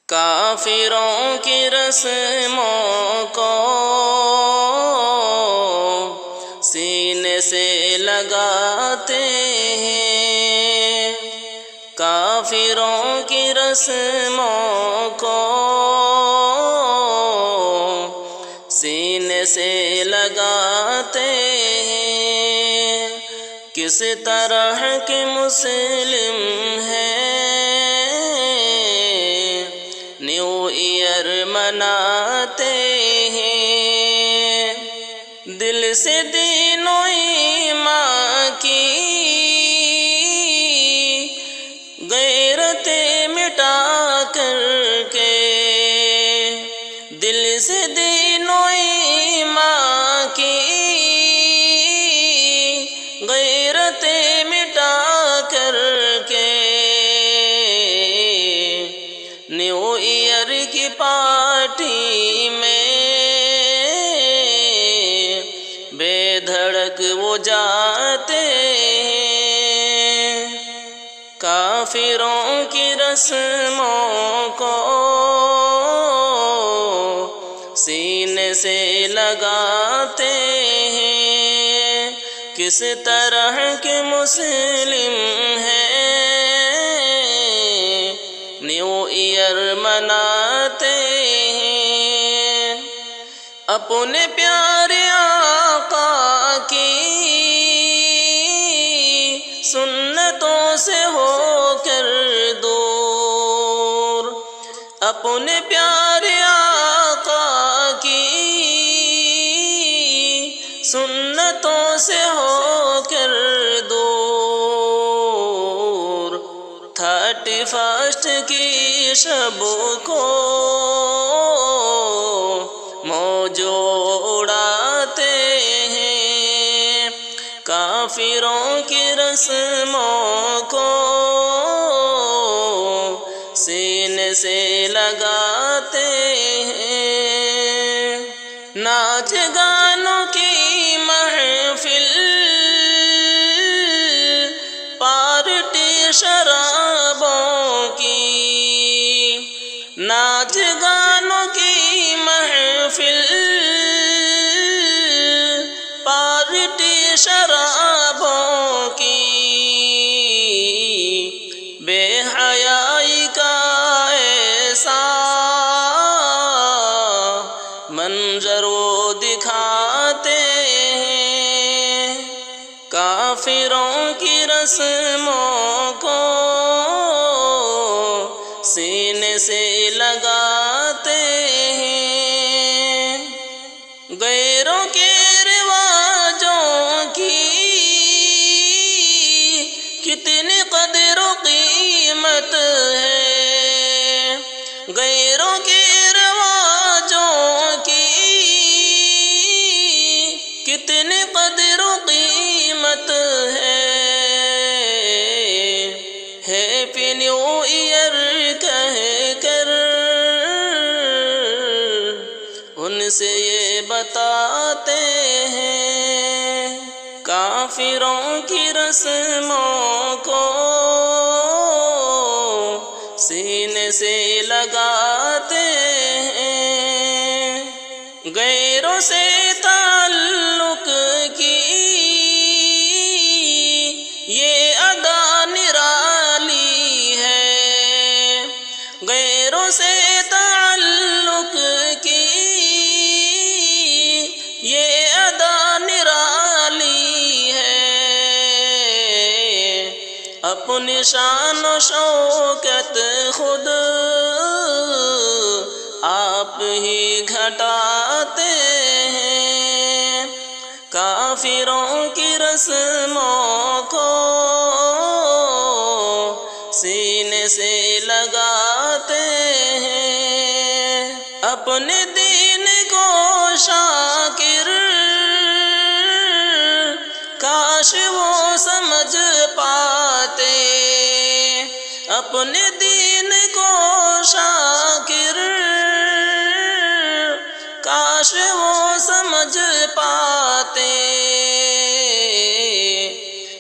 کافروں کی رسموں کو سینے سے لگاتے ہیں، کافروں کی رسموں کو سینے سے لگاتے ہیں۔ کس طرح کے مسلم ہیں، نیو ایئر مناتے ہیں، دل سے دین و ایمان کی غیرتیں مٹا کر کے، دل سے دین و ایمان کی غیرتیں مٹا کر کے، نیو ایئر کی پارٹی میں بے دھڑک وہ جاتے ہیں، کافروں کی رسموں کو سینے سے لگاتے ہیں۔ کس طرح کے مسلم ہیں، نیو ایئر مناتے ہیں، اپنے پیارے آقا کی سنتوں سے ہو کر دور، اپنے پیارے آقا کی سنتوں سے ہو کر دور، 31 کی شب کو موج اڑاتے ہیں، کافروں کی رسموں کو سینے سے لگاتے ہیں، ناچ گانوں کی محفل، پارٹی شرابوں کی، ناچ گانوں کی محفل، پارٹی شرابوں کی، بے حیائی کا ایسا منظر وہ دکھاتے ہیں، کافروں کی رسموں کو سینے سے لگاتے ہیں، غیروں کے رواجوں کی کتنی قدر و قیمت ہے، غیروں کے رواجوں کی کتنی قدر و قیمت ہے، ہیپی نیو ایئر کہہ کر ان سے یہ بتاتے ہیں، کافروں کی رسموں کو سینے سے لگاتے ہیں، غیروں سے تعلق کی یہ ادا نرالی ہے، غیروں سے تعلق کی یہ ادا نرالی ہے، اپنی شان و شوکت خود آپ ہی گھٹاتے ہیں، کافروں کی رسموں کو سینے سے لگاتے ہیں، اپنے دین کو شاکر کاش وہ سمجھ پاتے، اپنے دین کو شاکر کاش وہ سمجھ پاتے،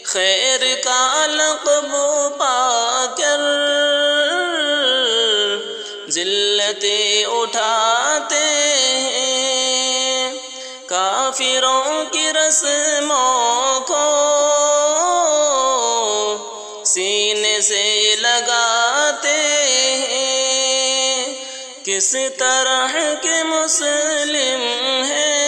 خیر کا لقب پا کر ذلتیں اٹھاتے ہیں، کافروں کی رسموں کو سینے سے لگاتے ہیں۔ کس طرح کے مسلم ہیں